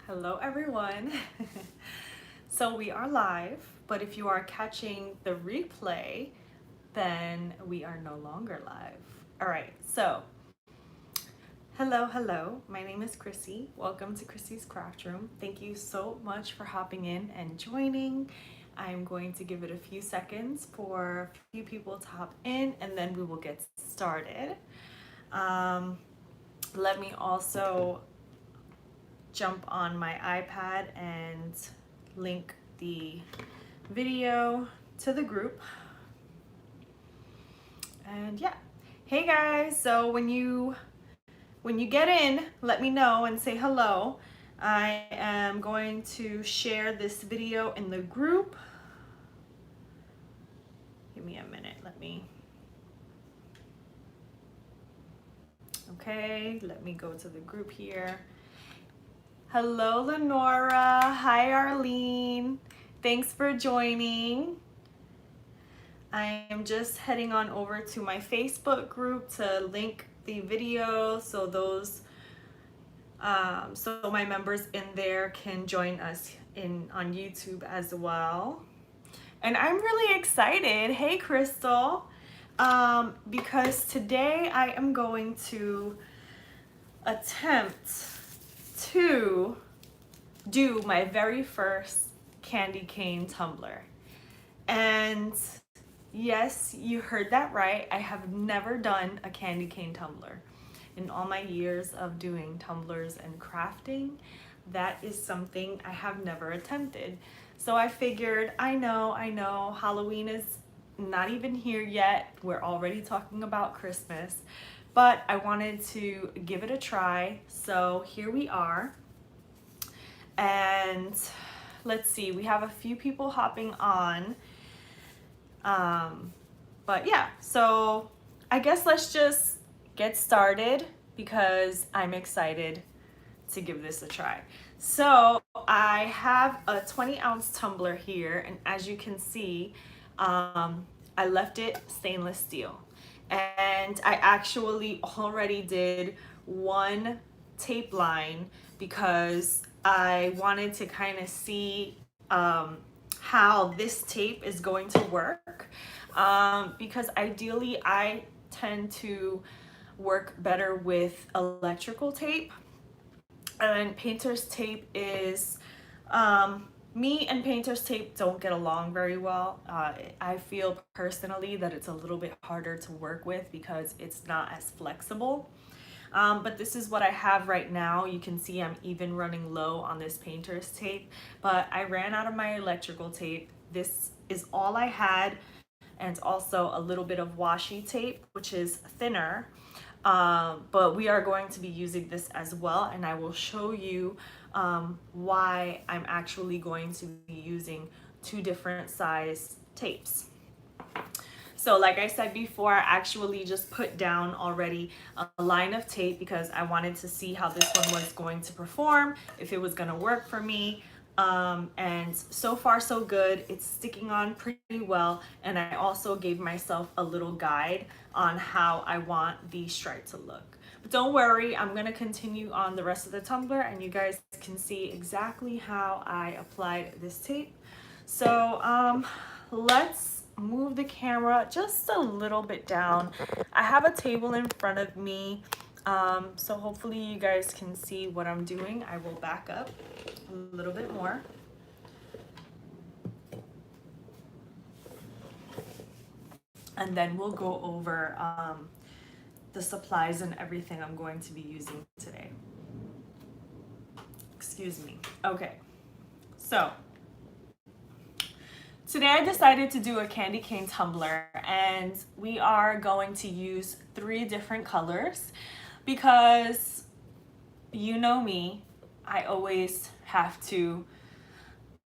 Hello everyone. So we are live, but if you are catching the replay, then we are no longer live. All right, so hello. My name is Chrissy. Welcome to Chrissy's Craft Room. Thank you so much for hopping in and joining. I'm going to give it a few seconds for a few people to hop in and then we will get started. Let me also jump on my iPad and link the video to the group. And yeah, hey guys, so when you get in, let me know and say hello. I am going to share this video in the group. Give me a minute, okay, let me go to the group here. Hello, Lenora. Hi, Arlene. Thanks for joining. I am just heading on over to my Facebook group to link the video so my members in there can join us on YouTube as well. And I'm really excited. Hey, Crystal. Because today I am going to attempt to do my very first candy cane tumbler. And yes, you heard that right. I have never done a candy cane tumbler. In all my years of doing tumblers and crafting, that is something I have never attempted. So I figured, I know, Halloween is not even here yet. We're already talking about Christmas. But I wanted to give it a try, so here we are. And let's see, we have a few people hopping on. But yeah, so I guess let's just get started because I'm excited to give this a try. So I have a 20-ounce tumbler here, and as you can see, I left it stainless steel. And I actually already did one tape line because I wanted to kind of see how this tape is going to work. Because ideally I tend to work better with electrical tape, and painter's tape is me and painter's tape don't get along very well. I feel personally that it's a little bit harder to work with because it's not as flexible. But this is what I have right now. You can see I'm even running low on this painter's tape, but I ran out of my electrical tape. This is all I had, and also a little bit of washi tape, which is thinner. But we are going to be using this as well, and I will show you why I'm actually going to be using two different size tapes. So like I said before, I actually just put down already a line of tape because I wanted to see how this one was going to perform, if it was going to work for me. And so far so good. It's sticking on pretty well, and I also gave myself a little guide on how I want the stripe to look. But don't worry, I'm going to continue on the rest of the tumbler and you guys can see exactly how I applied this tape. So let's move the camera just a little bit down. I have a table in front of me, so hopefully you guys can see what I'm doing. I will back up a little bit more. And then we'll go over the supplies and everything I'm going to be using today. Excuse me. Okay, so today I decided to do a candy cane tumbler, and we are going to use 3 different colors because you know me, I always have to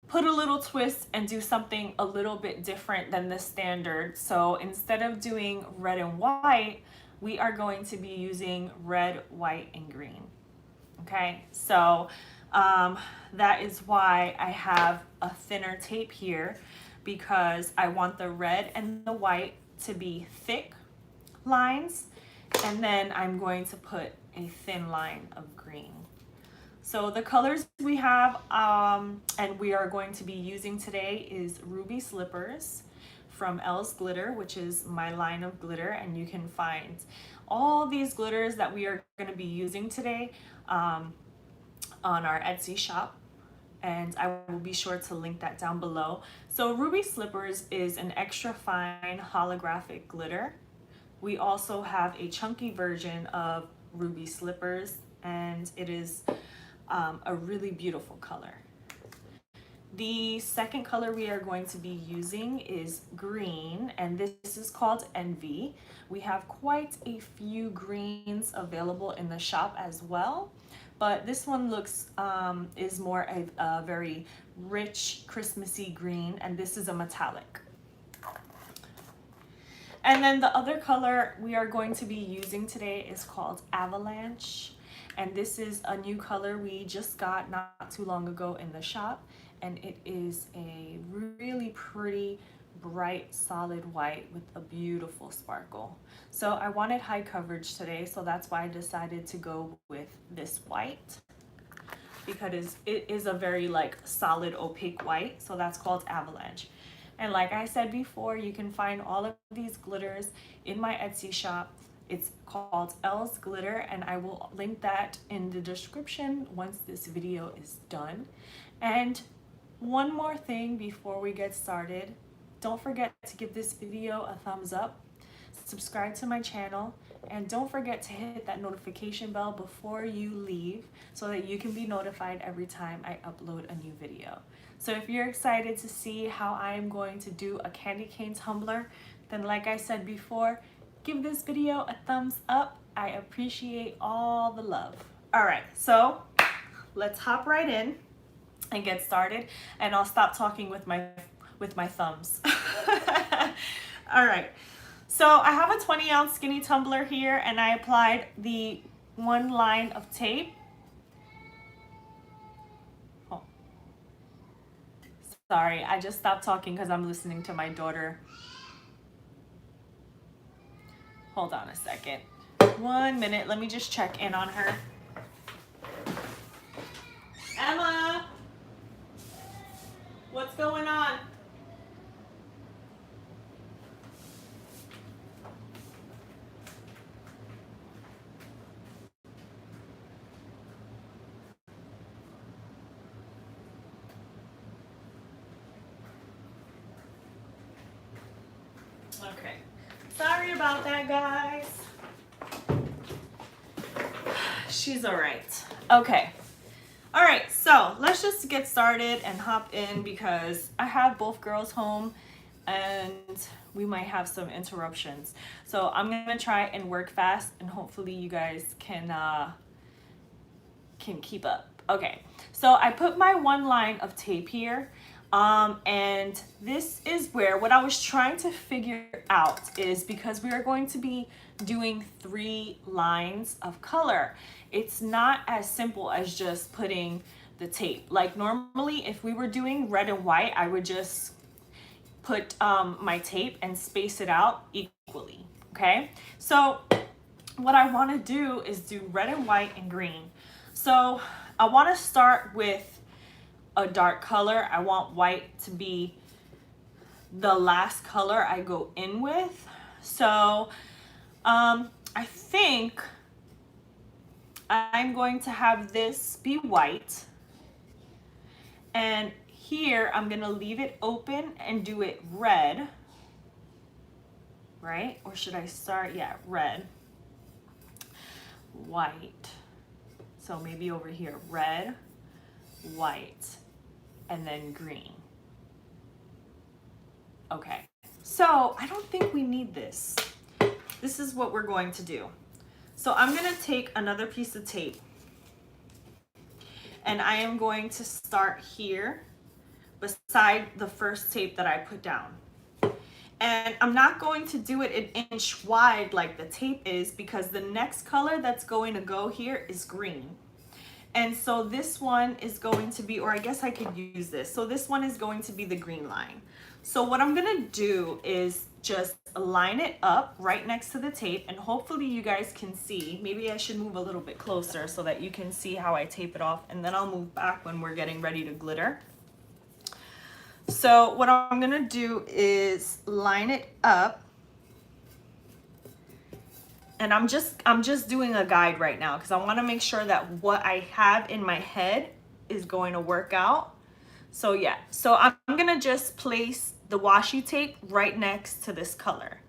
put a little twist and do something a little bit different than the standard. So instead of doing red and white, we are going to be using red, white, and green. Okay, so that is why I have a thinner tape here, because I want the red and the white to be thick lines, and then I'm going to put a thin line of green. So the colors we have and we are going to be using today is Ruby Slippers from Elle's Glitter, which is my line of glitter, and you can find all these glitters that we are going to be using today on our Etsy shop, and I will be sure to link that down below. So Ruby Slippers is an extra fine holographic glitter. We also have a chunky version of Ruby Slippers, and it is a really beautiful color. The second color we are going to be using is green, and this is called Envy. We have quite a few greens available in the shop as well, but this one looks is more of a very rich Christmassy green, and this is a metallic. And then the other color we are going to be using today is called Avalanche, and this is a new color we just got not too long ago in the shop, and it is a really pretty bright solid white with a beautiful sparkle. So I wanted high coverage today, so that's why I decided to go with this white, because it is a very like solid opaque white, so that's called Avalanche. And like I said before, you can find all of these glitters in my Etsy shop. It's called Elle's Glitter, and I will link that in the description once this video is done. And one more thing before we get started, don't forget to give this video a thumbs up, subscribe to my channel, and don't forget to hit that notification bell before you leave so that you can be notified every time I upload a new video. So if you're excited to see how I am going to do a candy cane tumbler, then like I said before, give this video a thumbs up. I appreciate all the love. All right, so let's hop right in and get started, and I'll stop talking with my thumbs. All right, so I have a 20-ounce skinny tumbler here, and I applied the one line of tape. Oh, sorry, I just stopped talking because I'm listening to my daughter. Hold on a second. 1 minute, let me just check in on her. Emma, what's going on? Okay, sorry about that, guys. She's all right. Okay. All right, so let's just get started and hop in because I have both girls home and we might have some interruptions. So I'm gonna try and work fast, and hopefully you guys can keep up. Okay, so I put my one line of tape here. And this is where what I was trying to figure out is, because we are going to be doing 3 lines of color, it's not as simple as just putting the tape. Like normally if we were doing red and white, I would just put my tape and space it out equally. Okay, so what I want to do is do red and white and green. So I want to start with a dark color. I want white to be the last color I go in with. So I think I'm going to have this be white, and here I'm gonna leave it open and do it red, right? Or should I start, yeah, red, white. So maybe over here, red, white, and then green. Okay, so I don't think we need this. This is what we're going to do. So I'm gonna take another piece of tape, and I am going to start here beside the first tape that I put down. And I'm not going to do it an inch wide like the tape is, because the next color that's going to go here is green. And so this one is going to be, or I guess I could use this. So this one is going to be the green line. So what I'm gonna do is just just line it up right next to the tape, and hopefully you guys can see. Maybe I should move a little bit closer so that you can see how I tape it off, and then I'll move back when we're getting ready to glitter. So what I'm gonna do is line it up, and I'm just doing a guide right now because I want to make sure that what I have in my head is going to work out. So yeah, so I'm gonna just place the washi tape right next to this color.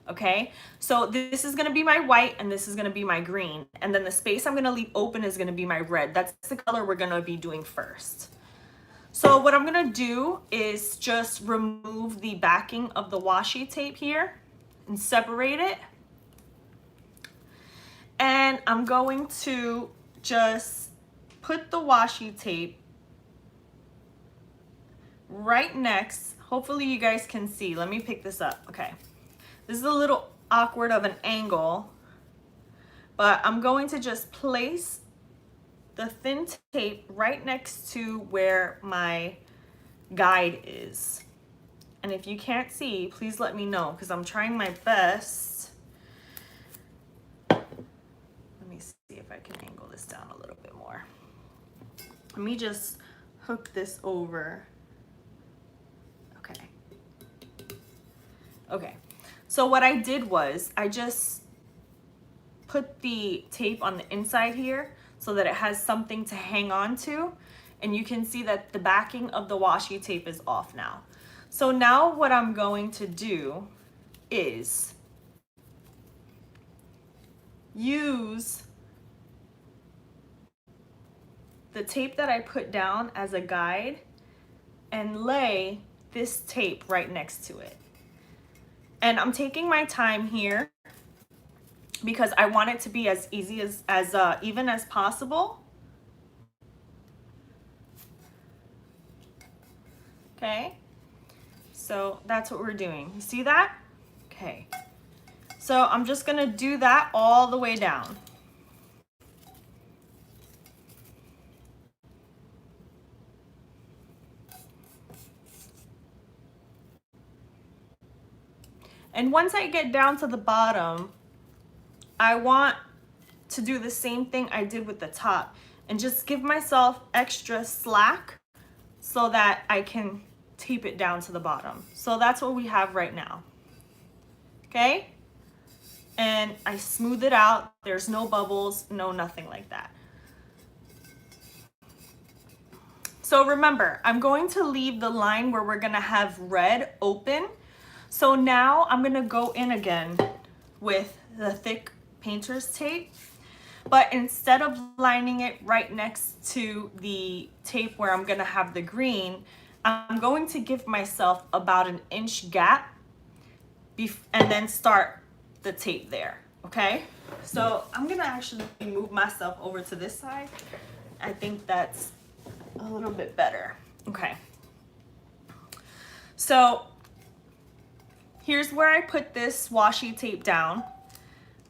Okay, so this is gonna be my white and this is gonna be my green, and then the space I'm gonna leave open is gonna be my red. That's the color we're gonna be doing first. So what I'm gonna do is just remove the backing of the washi tape here and separate it. And I'm going to just put the washi tape right next. Hopefully you guys can see. Let me pick this up. Okay. This is a little awkward of an angle, but I'm going to just place the thin tape right next to where my guide is. And if you can't see, please let me know because I'm trying my best. Let me see if I can angle this down a little bit more. Let me just hook this over. Okay. Okay. So what I did was I just put the tape on the inside here so that it has something to hang on to, and you can see that the backing of the washi tape is off now. So now what I'm going to do is use the tape that I put down as a guide and lay this tape right next to it. And I'm taking my time here because I want it to be as easy as even as possible. Okay, so that's what we're doing. You see that? Okay, so I'm just gonna do that all the way down. And once I get down to the bottom, I want to do the same thing I did with the top and just give myself extra slack so that I can tape it down to the bottom. So that's what we have right now. Okay? And I smooth it out. There's no bubbles, no nothing like that. So remember, I'm going to leave the line where we're gonna have red open. So now I'm gonna go in again with the thick painter's tape, but instead of lining it right next to the tape where I'm gonna have the green, I'm going to give myself about an inch gap and then start the tape there, okay? So I'm gonna actually move myself over to this side. I think that's a little bit better. Okay. So here's where I put this washi tape down.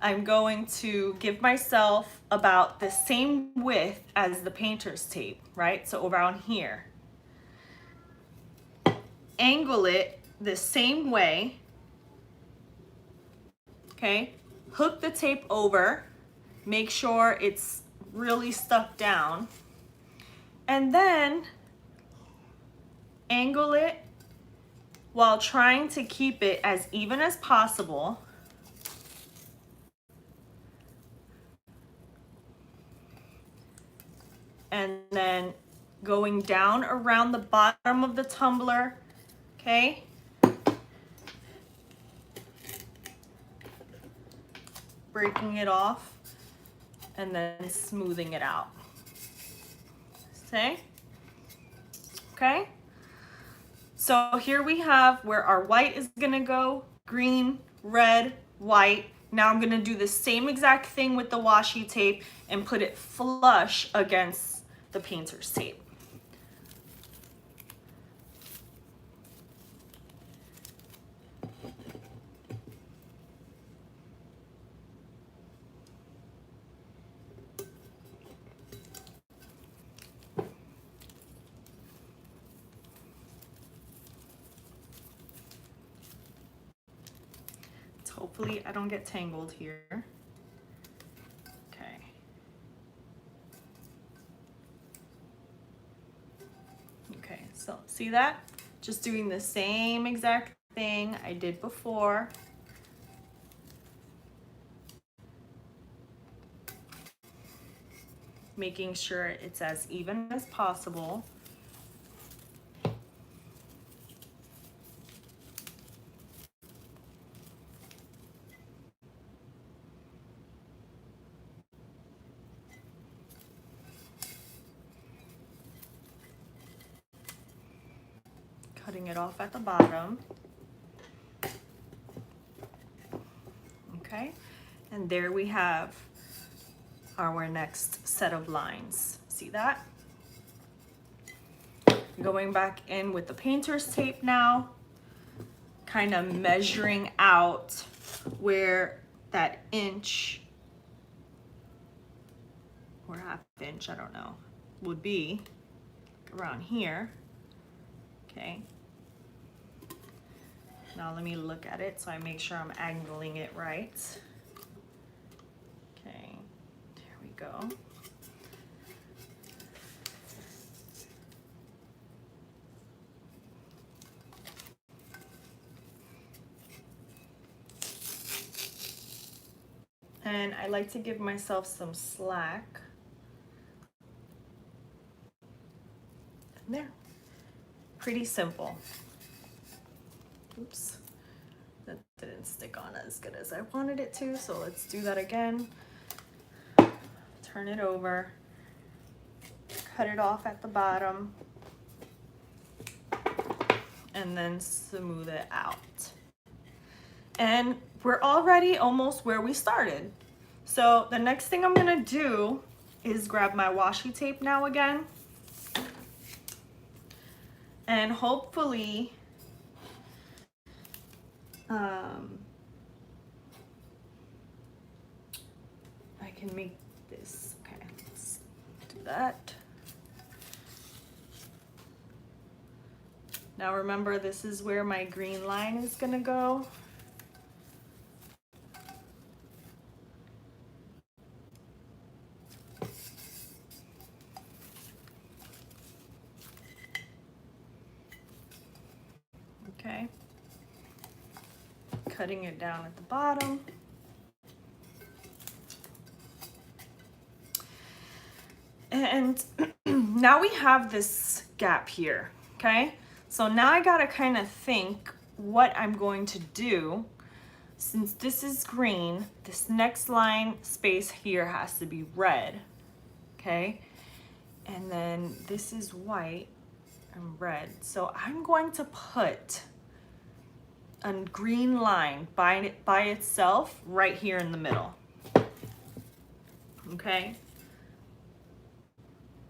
I'm going to give myself about the same width as the painter's tape, right? So around here. Angle it the same way, okay? Hook the tape over, make sure it's really stuck down, and then angle it while trying to keep it as even as possible. And then going down around the bottom of the tumbler, okay? Breaking it off and then smoothing it out. Okay? Okay? So here we have where our white is gonna go, green, red, white. Now I'm gonna do the same exact thing with the washi tape and put it flush against the painter's tape. Hopefully I don't get tangled here. Okay. Okay, so see that? Just doing the same exact thing I did before. Making sure it's as even as possible. Cutting it off at the bottom. Okay, and there we have our next set of lines. See that? Going back in with the painter's tape now, kind of measuring out where that inch or half inch, I don't know, would be around here. Okay. Now let me look at it so I make sure I'm angling it right. Okay, there we go. And I like to give myself some slack. And there. Pretty simple. Oops. That didn't stick on as good as I wanted it to, so let's do that again. Turn it over. Cut it off at the bottom. And then smooth it out. And we're already almost where we started. So the next thing I'm gonna do is grab my washi tape now again. And hopefully, I can make this. Okay, let's do that. Now remember, this is where my green line is gonna go. Okay, cutting it down at the bottom. And now we have this gap here, okay? So now I gotta kind of think what I'm going to do. Since this is green, this next line space here has to be red, okay? And then this is white and red. So I'm going to put a green line by itself right here in the middle, okay?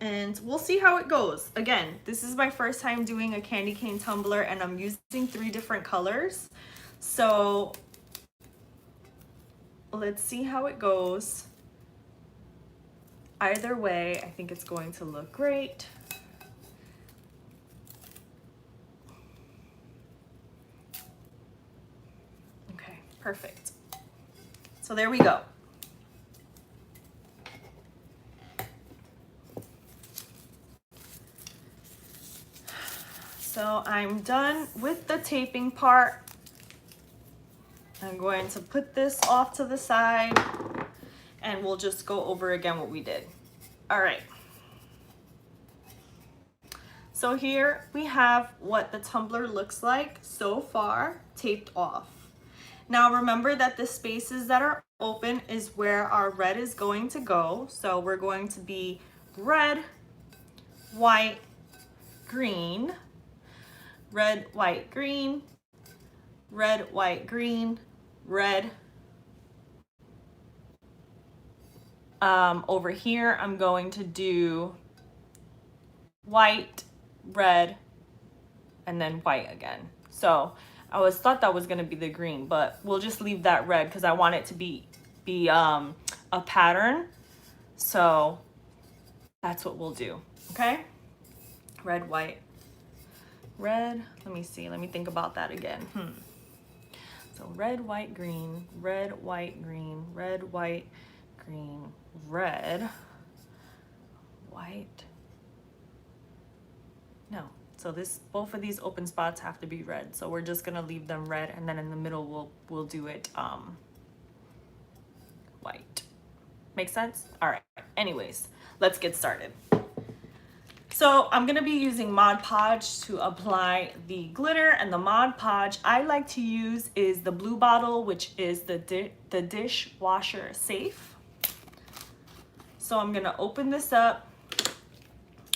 And we'll see how it goes. Again, this is my first time doing a candy cane tumbler and I'm using 3 different colors. So let's see how it goes. Either way, I think it's going to look great. Okay, perfect. So there we go. So I'm done with the taping part. I'm going to put this off to the side and we'll just go over again what we did. All right. So here we have what the tumbler looks like so far, taped off. Now remember that the spaces that are open is where our red is going to go. So we're going to be red, white, green, red, white, green, red, white, green, red. Over here, I'm going to do white, red, and then white again. So I thought that was gonna be the green, but we'll just leave that red because I want it to be a pattern. So that's what we'll do, okay? Red, white, red. Let me see, let me think about that again. So So red, white, green, red, white, green, red, white, green, red, white. No. So both of these open spots have to be red. So we're just gonna leave them red, and then in the middle we'll do it white. Make sense? All right. Anyways, let's get started. So I'm gonna be using Mod Podge to apply the glitter, and the Mod Podge I like to use is the blue bottle, which is the dishwasher safe. So I'm gonna open this up,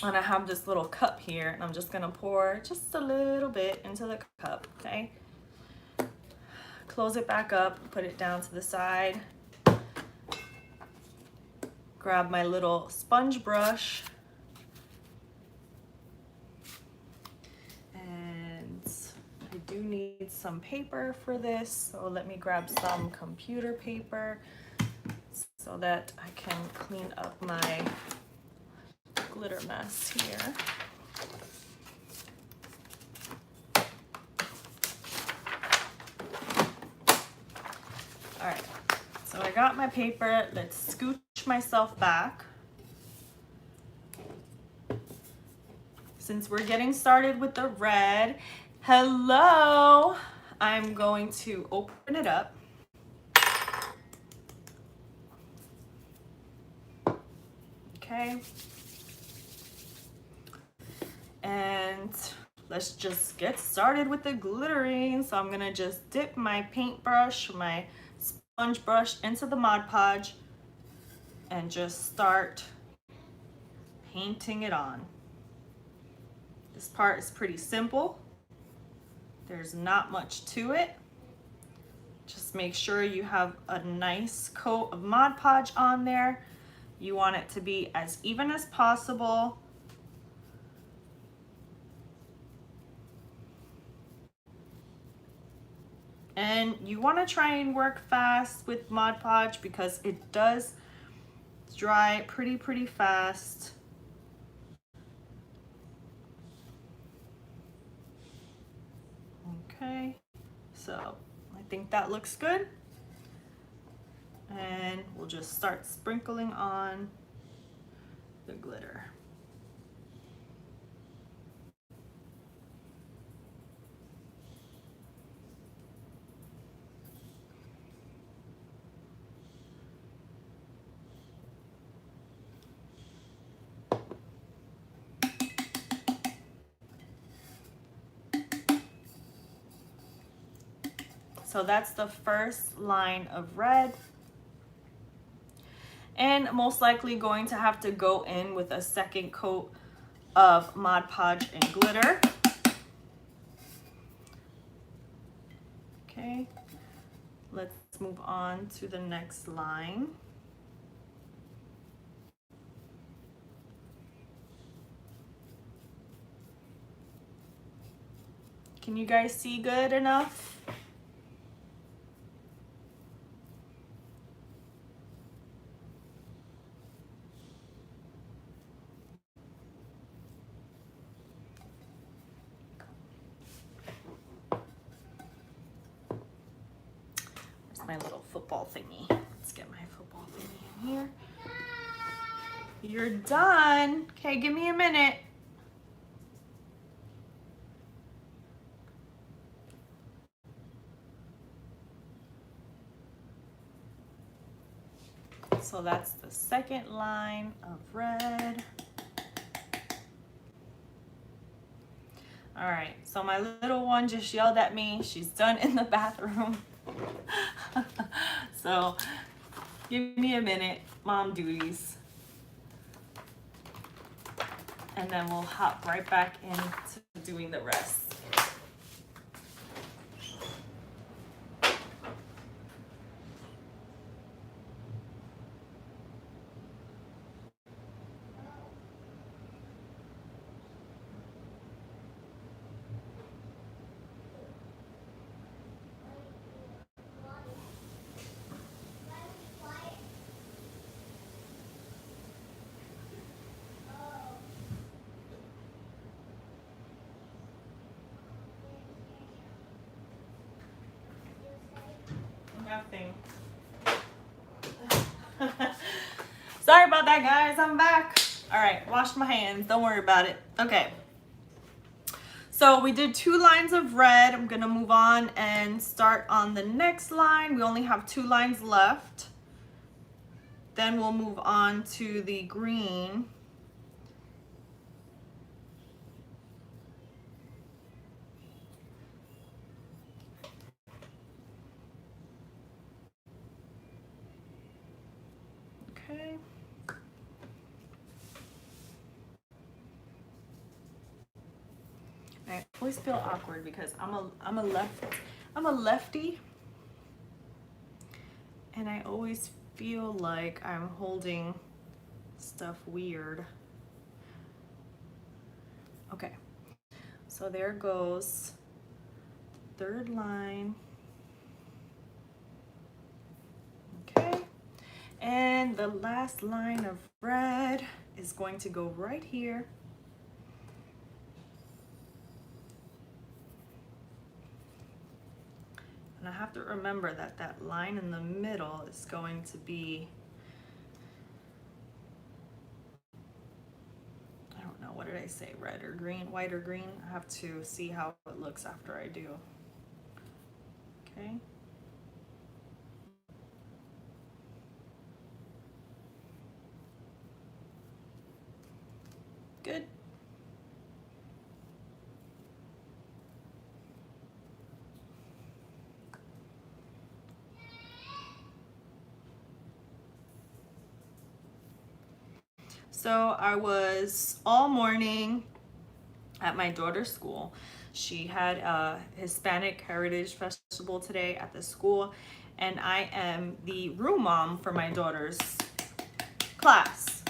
and I have this little cup here, and I'm just gonna pour just a little bit into the cup, okay? Close it back up, put it down to the side. Grab my little sponge brush. And I do need some paper for this, so let me grab some computer paper so that I can clean up my glitter mess here. All right, so I got my paper. Let's scooch myself back. Since we're getting started with the red, hello, I'm going to open it up. Okay. And let's just get started with the glittering. So I'm gonna just dip my paintbrush, my sponge brush into the Mod Podge and just start painting it on. This part is pretty simple. There's not much to it. Just make sure you have a nice coat of Mod Podge on there. You want it to be as even as possible. And you want to try and work fast with Mod Podge because it does dry pretty fast. Okay, so I think that looks good. And we'll just start sprinkling on the glitter. So that's the first line of red. And most likely going to have to go in with a second coat of Mod Podge and glitter. Okay, let's move on to the next line. Can you guys see good enough? My little football thingy. Let's get my football thingy in here. You're done. Okay, give me a minute. So that's the second line of red. All right, so my little one just yelled at me. She's done in the bathroom. So give me a minute, mom duties. And then we'll hop right back into doing the rest. that, guys. I'm back. All right, washed my hands. Don't worry about it. Okay. So we did 2 lines of red. I'm gonna move on and start on the next line. We only have 2 lines left. Then we'll move on to the green. Okay. I always feel awkward because I'm a lefty, and I always feel like I'm holding stuff weird. Okay, so there goes the 3rd line. Okay, and the last line of red is going to go right here. And I have to remember that that line in the middle is going to be, I don't know, what did I say, red or green, white or green? I have to see how it looks after I do. Okay. Good. So I was all morning at my daughter's school. She had a Hispanic Heritage Festival today at the school, and I am the room mom for my daughter's class.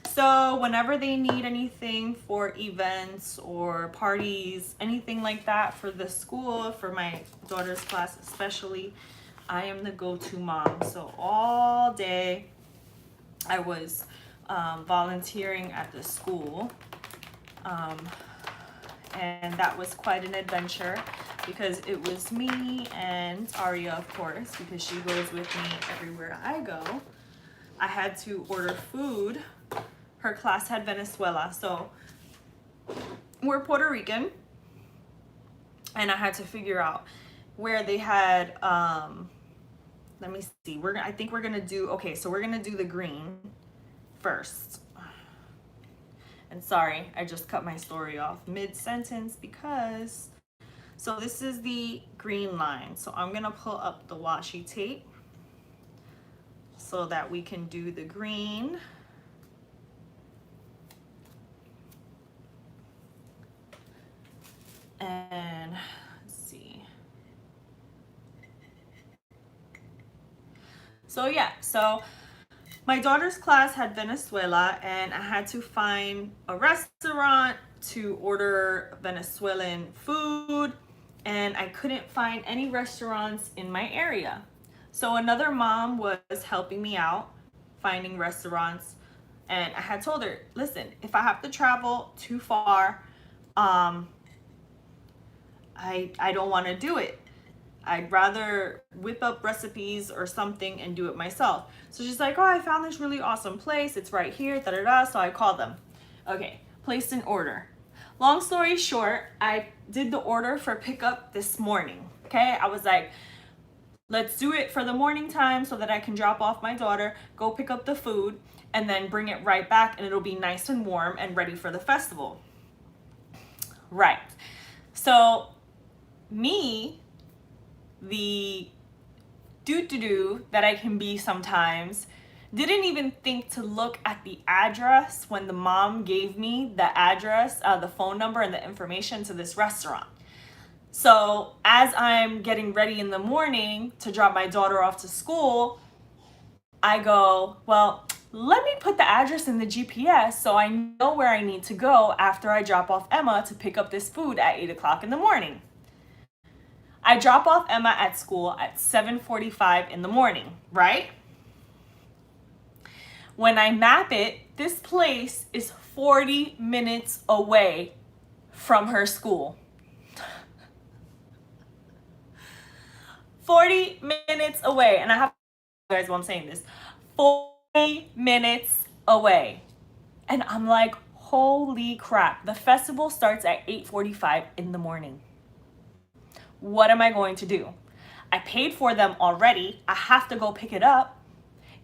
So whenever they need anything for events or parties, anything like that for the school, for my daughter's class especially, I am the go-to mom. So all day I was volunteering at the school, and that was quite an adventure because it was me and Aria, of course, because she goes with me everywhere I go. I had to order food. Her class had Venezuela, so we're Puerto Rican, and I had to figure out where they had, let me see, I think we're gonna do, okay, so we're gonna do the green first. And sorry, I just cut my story off mid-sentence because, so this is the green line. So I'm gonna pull up the washi tape so that we can do the green. And let's see. So yeah, so my daughter's class had Venezuela, and I had to find a restaurant to order Venezuelan food, and I couldn't find any restaurants in my area. So another mom was helping me out finding restaurants, and I had told her, listen, if I have to travel too far, I don't want to do it. I'd rather whip up recipes or something and do it myself. So she's like, oh, I found this really awesome place. It's right here, da da da. So I called them. Okay, placed an order. Long story short, I did the order for pickup this morning. Okay, I was like, let's do it for the morning time so that I can drop off my daughter, go pick up the food, and then bring it right back, and it'll be nice and warm and ready for the festival. Right. So me, the doo-doo-doo that I can be sometimes, didn't even think to look at the address when the mom gave me the address, the phone number, and the information to this restaurant. So as I'm getting ready in the morning to drop my daughter off to school, I go, well, let me put the address in the GPS so I know where I need to go after I drop off Emma to pick up this food at 8 o'clock in the morning. I drop off Emma at school at 7:45 in the morning, right? When I map it, this place is 40 minutes away from her school. 40 minutes away. And I have to tell you guys while I'm saying this. 40 minutes away. And I'm like, holy crap. The festival starts at 8:45 in the morning. What am I going to do? I paid for them already. I have to go pick it up.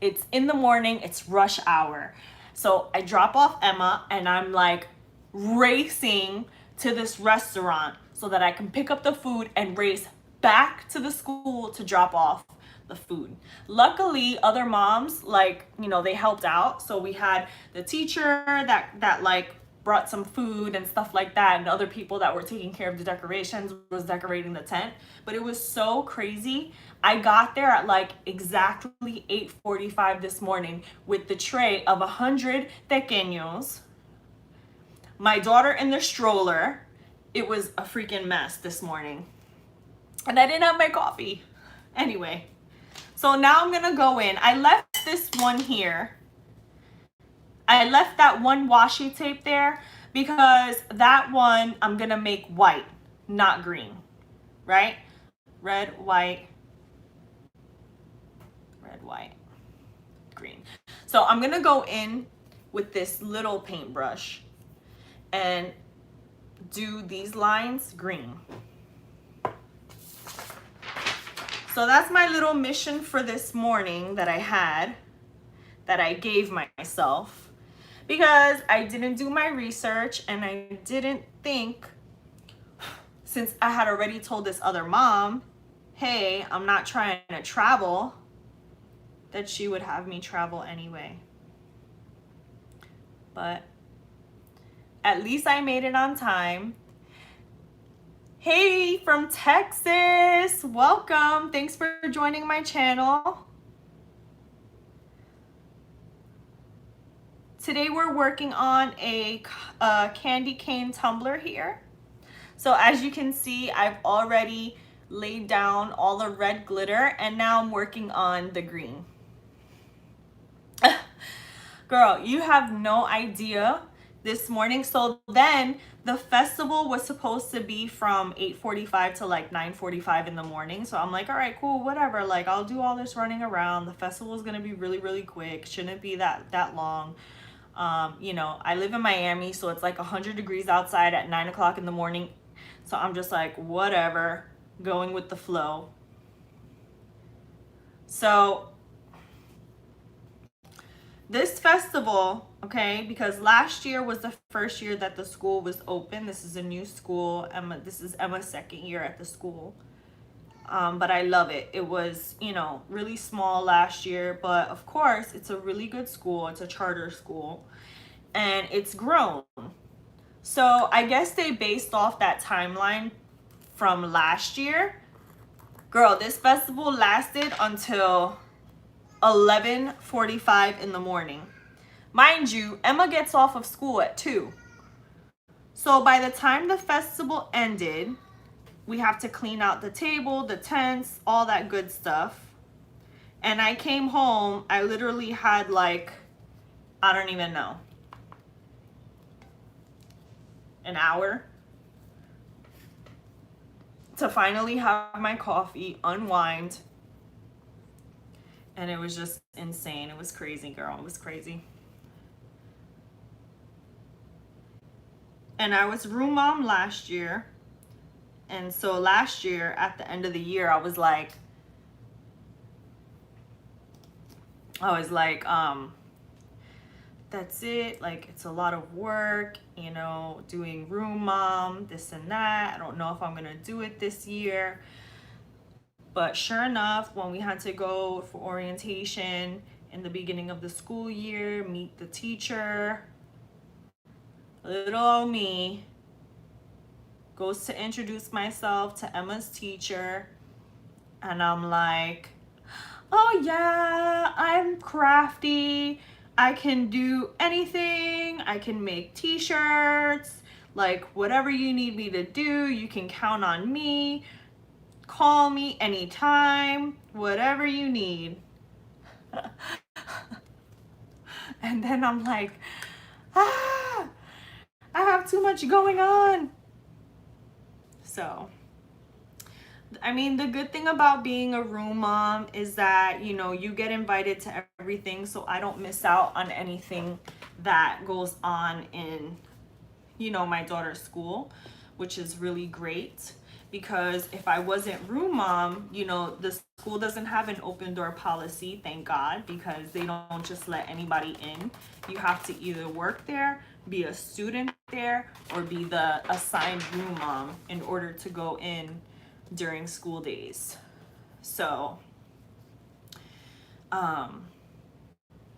It's in the morning. It's rush hour. So I drop off Emma and I'm like racing to this restaurant so that I can pick up the food and race back to the school to drop off the food. Luckily, other moms, like, you know, they helped out. So we had the teacher that like brought some food and stuff like that, and other people that were taking care of the decorations was decorating the tent. But it was so crazy. I got there at like exactly 8:45 this morning with the tray of 100 tequeños, my daughter in the stroller. It was a freaking mess this morning. And I didn't have my coffee. Anyway, so now I'm gonna go in. I left this one here. I left that one washi tape there because that one I'm gonna make white, not green, right? Red, white, green. So I'm gonna go in with this little paintbrush and do these lines green. So that's my little mission for this morning that I gave myself, because I didn't do my research and I didn't think, since I had already told this other mom, hey, I'm not trying to travel, that she would have me travel anyway. But at least I made it on time. Hey, from Texas, welcome. Thanks for joining my channel. Today we're working on a candy cane tumbler here. So as you can see, I've already laid down all the red glitter and now I'm working on the green. Girl, you have no idea. This morning, so then the festival was supposed to be from 8:45 to like 9:45 in the morning. So I'm like, all right, cool, whatever. Like, I'll do all this running around. The festival is gonna be really, really quick. Shouldn't be that long. You know, I live in Miami, so it's like 100 degrees outside at 9 o'clock in the morning. So I'm just like, whatever, going with the flow. So this festival, okay, because last year was the first year that the school was open. This is a new school. This is Emma's second year at the school. But I love it. It was, you know, really small last year, but of course it's a really good school. It's a charter school and it's grown. So I guess they based off that timeline from last year. Girl, this festival lasted until 11:45 in the morning. Mind you, Emma gets off of school at 2. So by the time the festival ended, we have to clean out the table, the tents, all that good stuff. And I came home, I literally had like, I don't even know, an hour to finally have my coffee, unwind. And it was just insane. It was crazy, girl. It was crazy. And I was room mom last year. And so last year, at the end of the year, I was like, that's it. Like, it's a lot of work, you know, doing room mom, this and that. I don't know if I'm going to do it this year. But sure enough, when we had to go for orientation in the beginning of the school year, meet the teacher, little old me goes to introduce myself to Emma's teacher. And I'm like, oh yeah, I'm crafty. I can do anything. I can make t-shirts. Like, whatever you need me to do, you can count on me. Call me anytime, whatever you need. And then I'm like, I have too much going on. So I mean, the good thing about being a room mom is that, you know, you get invited to everything, so I don't miss out on anything that goes on in, you know, my daughter's school, which is really great. Because if I wasn't room mom, you know, the school doesn't have an open door policy, thank God, because they don't just let anybody in. You have to either work there, be a student there, or be the assigned room mom in order to go in during school days. So,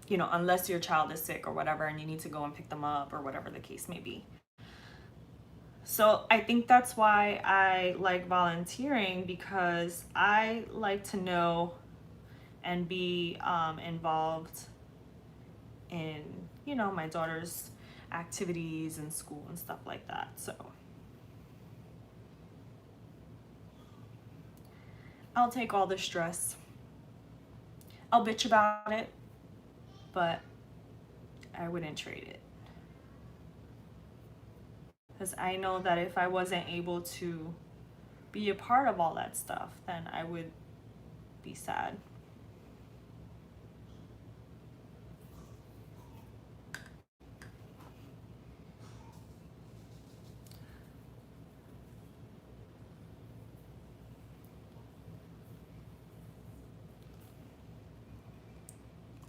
you know, unless your child is sick or whatever and you need to go and pick them up or whatever the case may be. So I think that's why I like volunteering, because I like to know and be involved in, you know, my daughter's activities in school and stuff like that. So I'll take all the stress. I'll bitch about it, but I wouldn't trade it. Because I know that if I wasn't able to be a part of all that stuff, then I would be sad.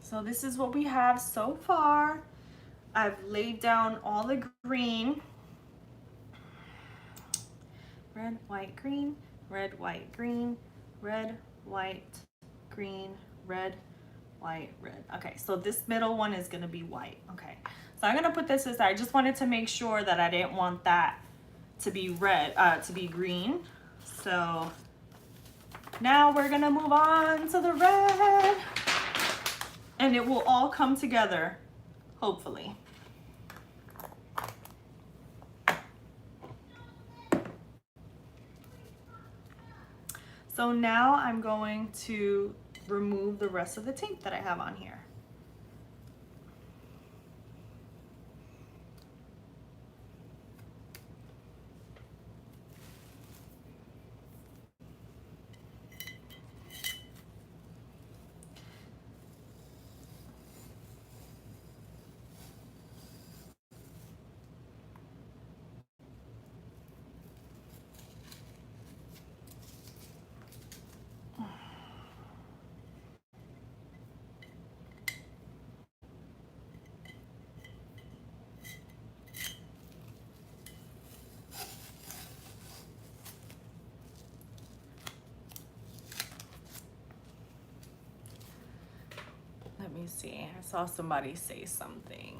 So this is what we have so far. I've laid down all the green. Red, white, green, red, white, green, red, white, green, red, white, red. Okay, so this middle one is gonna be white. Okay, so I'm gonna put this aside. I just wanted to make sure that I didn't want that to be red, to be green. So now we're gonna move on to the red, and it will all come together, hopefully. So now I'm going to remove the rest of the tape that I have on here. Let me see. I saw somebody say something.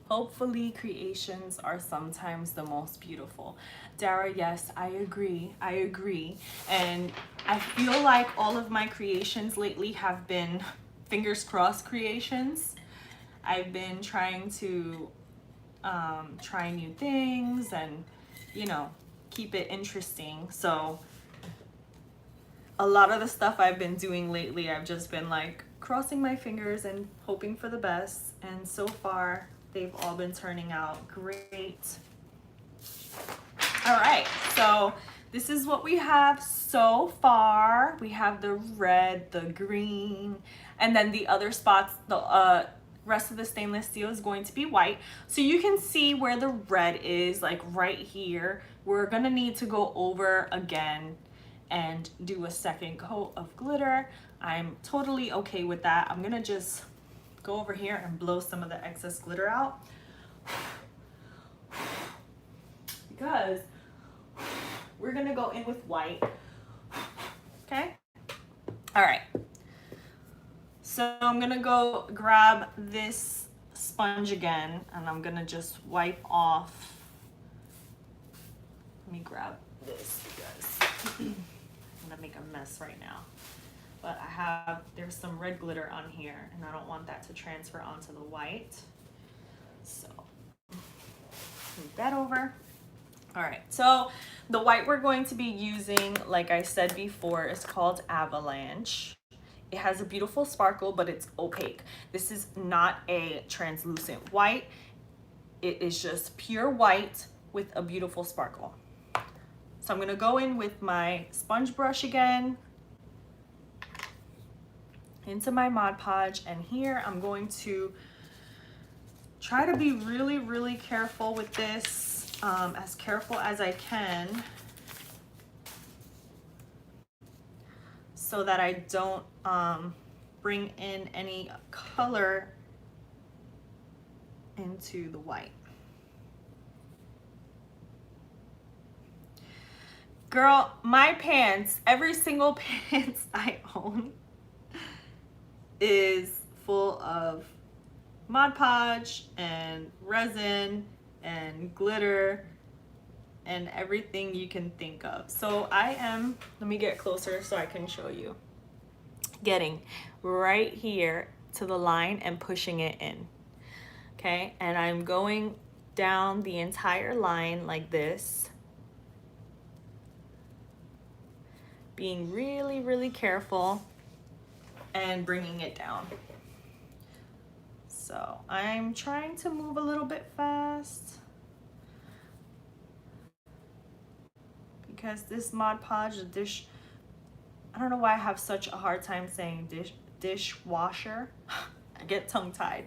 Hopefully, creations are sometimes the most beautiful. Dara, yes, I agree. I agree. And I feel like all of my creations lately have been fingers crossed creations. I've been trying to try new things and, you know, keep it interesting. So a lot of the stuff I've been doing lately, I've just been like crossing my fingers and hoping for the best. And so far, they've all been turning out great. All right, so this is what we have so far. We have the red, the green, and then the other spots, the rest of the stainless steel is going to be white. So you can see where the red is, like right here. We're gonna need to go over again and do a second coat of glitter. I'm totally okay with that. I'm gonna just go over here and blow some of the excess glitter out, because we're gonna go in with white. Okay? All right. So I'm gonna go grab this sponge again, and I'm gonna just wipe off. Let me grab this because I'm gonna make a mess right now. But there's some red glitter on here, and I don't want that to transfer onto the white. So move that over. All right, so the white we're going to be using, like I said before, is called Avalanche. It has a beautiful sparkle, but it's opaque. This is not a translucent white. It is just pure white with a beautiful sparkle. So So I'm gonna go in with my sponge brush again into my Mod Podge, and here I'm going to try to be really, really careful with this, as careful as I can, so that I don't bring in any color into the white. Girl, my pants, every single pants I own is full of Mod Podge and resin and glitter and everything you can think of. So I am, let me get closer so I can show you, getting right here to the line and pushing it in. Okay, and I'm going down the entire line like this, being really, really careful and bringing it down. So I'm trying to move a little bit fast because this Mod Podge, the dish, I don't know why I have such a hard time saying dishwasher. I get tongue tied.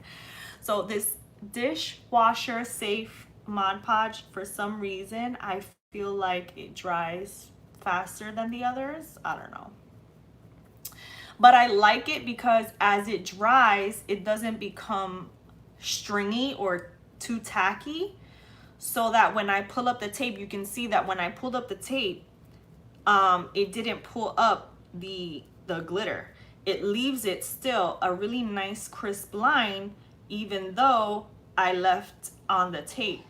So this dishwasher safe Mod Podge, for some reason, I feel like it dries faster than the others. I don't know. But I like it because as it dries, it doesn't become stringy or too tacky. So that when I pull up the tape, you can see that when I pulled up the tape, it didn't pull up the glitter. It leaves it still a really nice crisp line, even though I left on the tape.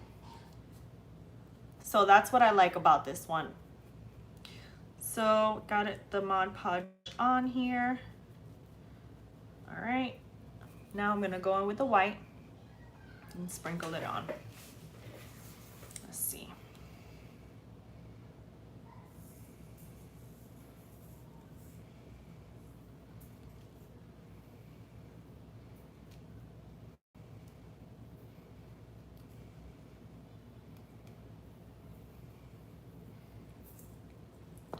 So that's what I like about this one. So got it, the Mod Podge on here. All right, now I'm gonna go in with the white and sprinkle it on. Let's see.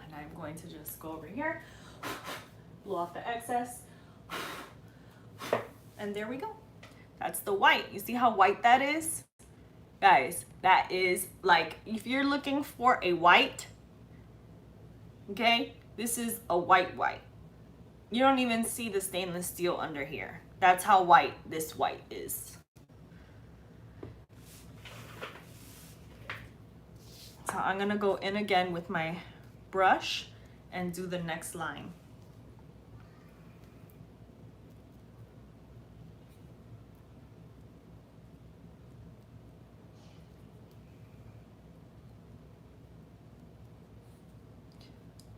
And I'm going to just go over here, blow off the excess, and there we go. That's the white. You see how white that is? Guys, that is like, if you're looking for a white, okay, this is a white white. You don't even see the stainless steel under here. That's how white this white is. So I'm gonna go in again with my brush and do the next line.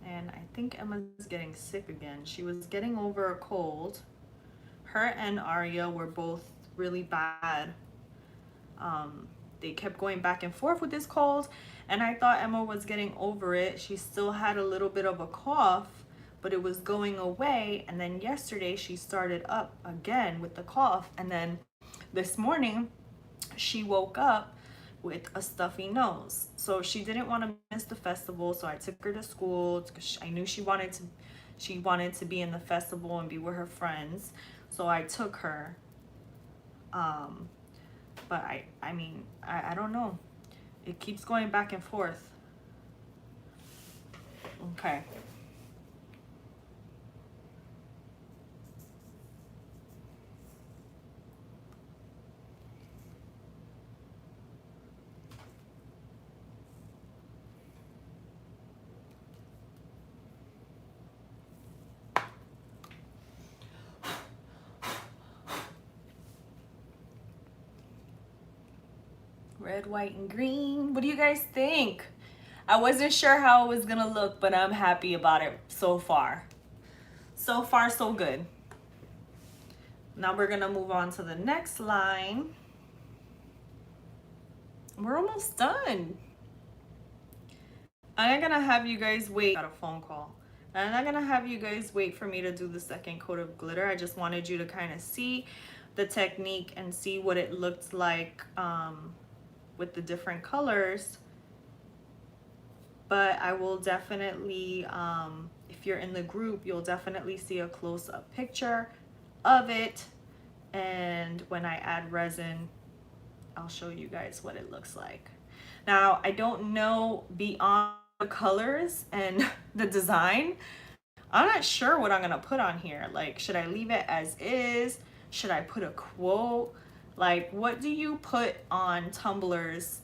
And I think Emma's getting sick again. She was getting over a cold. Her and Aria were both really bad. They kept going back and forth with this cold, and I thought Emma was getting over it. She still had a little bit of a cough, but it was going away. And then yesterday she started up again with the cough, and then this morning she woke up with a stuffy nose. So she didn't want to miss the festival, so I took her to school because I knew she wanted to be in the festival and be with her friends. So I took her. But I mean, I don't know. It keeps going back and forth. Okay. Red, white, and green. What do you guys think? I wasn't sure how it was gonna look, but I'm happy about it so far. So far, so good. Now we're gonna move on to the next line. We're almost done. I'm not gonna have you guys wait. Got a phone call. I'm not gonna have you guys wait for me to do the second coat of glitter. I just wanted you to kind of see the technique and see what it looked like with the different colors but I will definitely, if you're in the group, you'll definitely see a close-up picture of it. And when I add resin, I'll show you guys what it looks like. Now, I don't know beyond the colors and the design, I'm not sure what I'm gonna put on here. Like, should I leave it as is? Should I put a quote? Like, what do you put on tumblers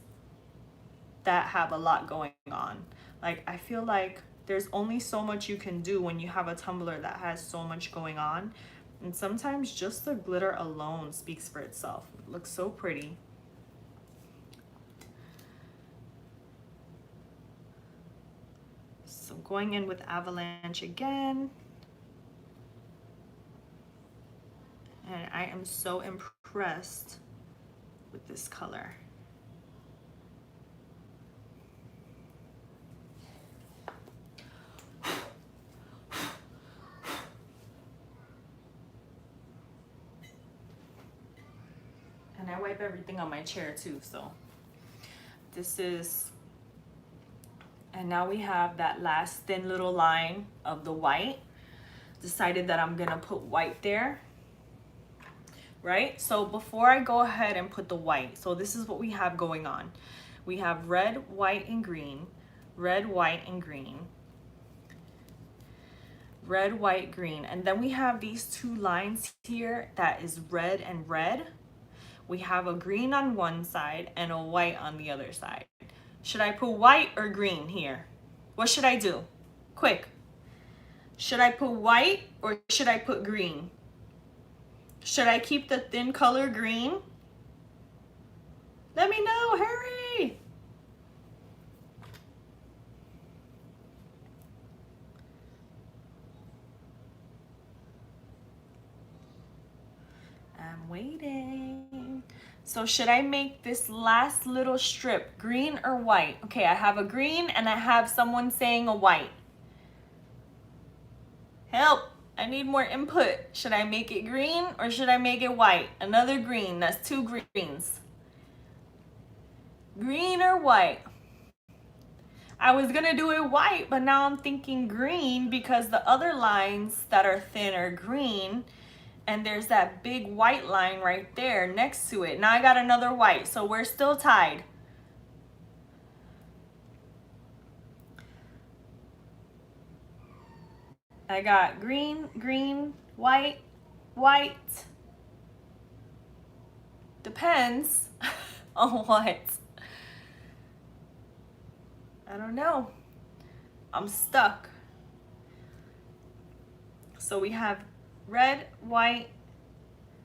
that have a lot going on? Like, I feel like there's only so much you can do when you have a tumbler that has so much going on. And sometimes just the glitter alone speaks for itself. It looks so pretty. So going in with Avalanche again. And I am so impressed with this color. And I wipe everything on my chair too, so this is, and now we have that last thin little line of the white. Decided that I'm gonna put white there, right? So before I go ahead and put the white, so this is what we have going on. We have red, white, and green, red, white, and green, red, white, green. And then we have these two lines here that is red and red. We have a green on one side and a white on the other side. Should I put white or green here? What should I do? Quick. Should I put white or should I put green? Should I keep the thin color green? Let me know, hurry! I'm waiting. So should I make this last little strip green or white? Okay, I have a green and I have someone saying a white. Help, I need more input. Should I make it green or should I make it white? Another green, that's two greens. Green or white? I was gonna do it white, but now I'm thinking green because the other lines that are thin are green and there's that big white line right there next to it. Now I got another white, so we're still tied. I got green, green, white, white. Depends on what. I don't know. I'm stuck. So we have red, white,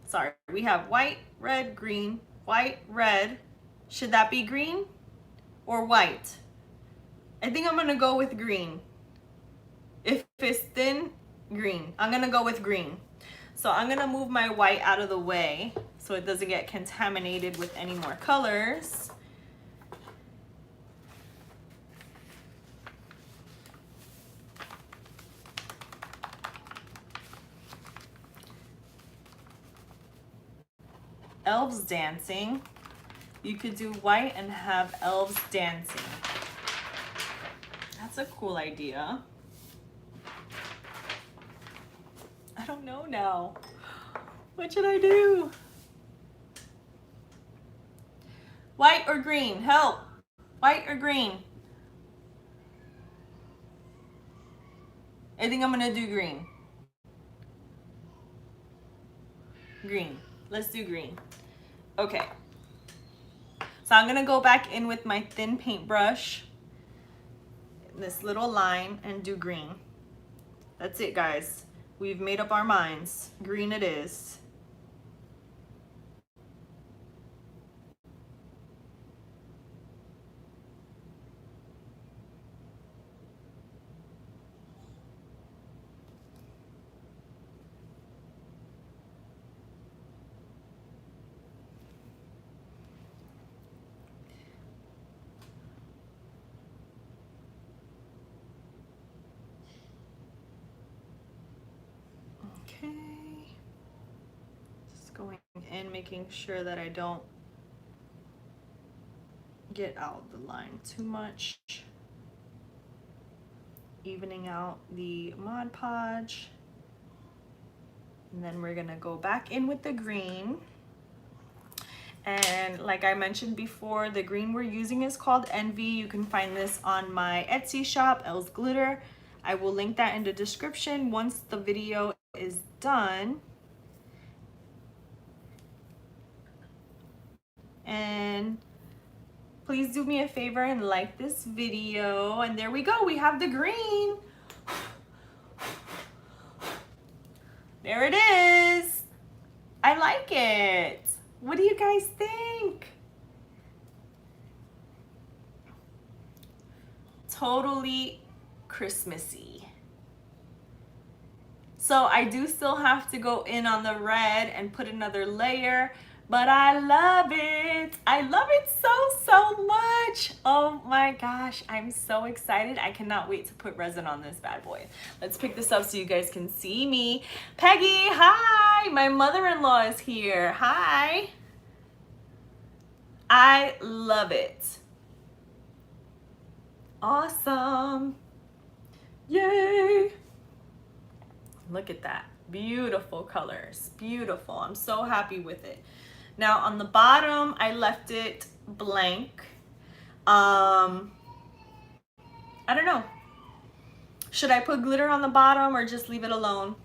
sorry, we have white, red, green, white, red. Should that be green or white? I think I'm gonna go with green. If it's thin, green. I'm gonna go with green. So I'm gonna move my white out of the way so it doesn't get contaminated with any more colors. Elves dancing. You could do white and have elves dancing. That's a cool idea. I don't know now. What should I do? White or green? Help. White or green? I think I'm gonna do green. Green. Let's do green. Okay. So I'm gonna go back in with my thin paintbrush, this little line, and do green. That's it, guys. We've made up our minds. Green it is. Okay. Just going in, making sure that I don't get out the line too much. evening out the Mod Podge. And then we're gonna go back in with the green. And like I mentioned before, the green we're using is called Envy. You can find this on my Etsy shop, Els Glitter. I will link that in the description once the video is done. And please do me a favor and like this video. And there we go, we have the green. There it is. I like it. What do you guys think? Totally Christmassy. So I do still have to go in on the red and put another layer, but I love it. I love it so much. Oh my gosh, I'm so excited. I cannot wait to put resin on this bad boy. Let's pick this up so you guys can see me. Peggy, hi. My mother-in-law is here. Hi. I love it. Awesome. Yay. Look at that. Beautiful colors. Beautiful. I'm so happy with it. Now on the bottom, I left it blank. I don't know. Should I put glitter on the bottom or just leave it alone?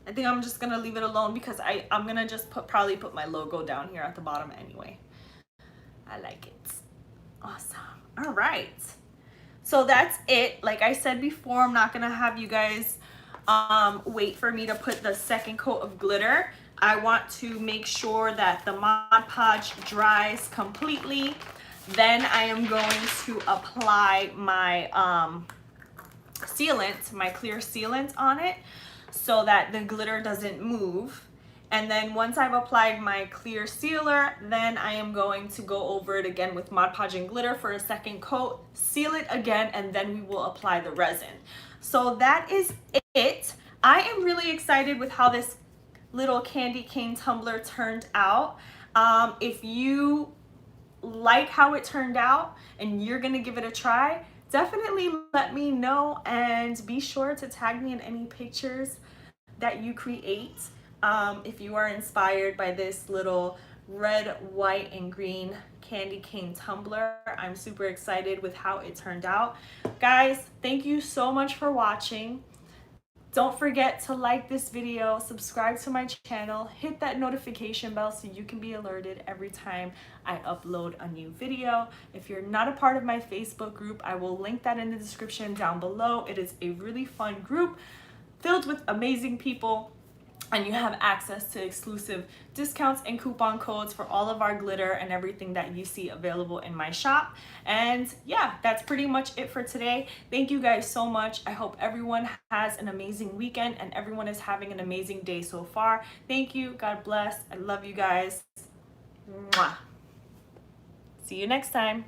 I think I'm just gonna leave it alone because I'm gonna just probably put my logo down here at the bottom anyway. I like it. Awesome. All right. So that's it. Like I said before, I'm not gonna have you guys wait for me to put the second coat of glitter. I want to make sure that the Mod Podge dries completely. Then I am going to apply my sealant, my clear sealant on it so that the glitter doesn't move. And then once I've applied my clear sealer, then I am going to go over it again with Mod Podge and glitter for a second coat, seal it again, and then we will apply the resin. So that is it. I am really excited with how this little candy cane tumbler turned out. If you like how it turned out and you're gonna give it a try, definitely let me know and be sure to tag me in any pictures that you create. If you are inspired by this little red, white, and green candy cane tumbler, I'm super excited with how it turned out. Guys, thank you so much for watching. Don't forget to like this video, subscribe to my channel, hit that notification bell so you can be alerted every time I upload a new video. If you're not a part of my Facebook group, I will link that in the description down below. It is a really fun group filled with amazing people, and you have access to exclusive discounts and coupon codes for all of our glitter and everything that you see available in my shop. And yeah, that's pretty much it for today. Thank you guys so much. I hope everyone has an amazing weekend and everyone is having an amazing day so far. Thank you. God bless. I love you guys. Mwah. See you next time.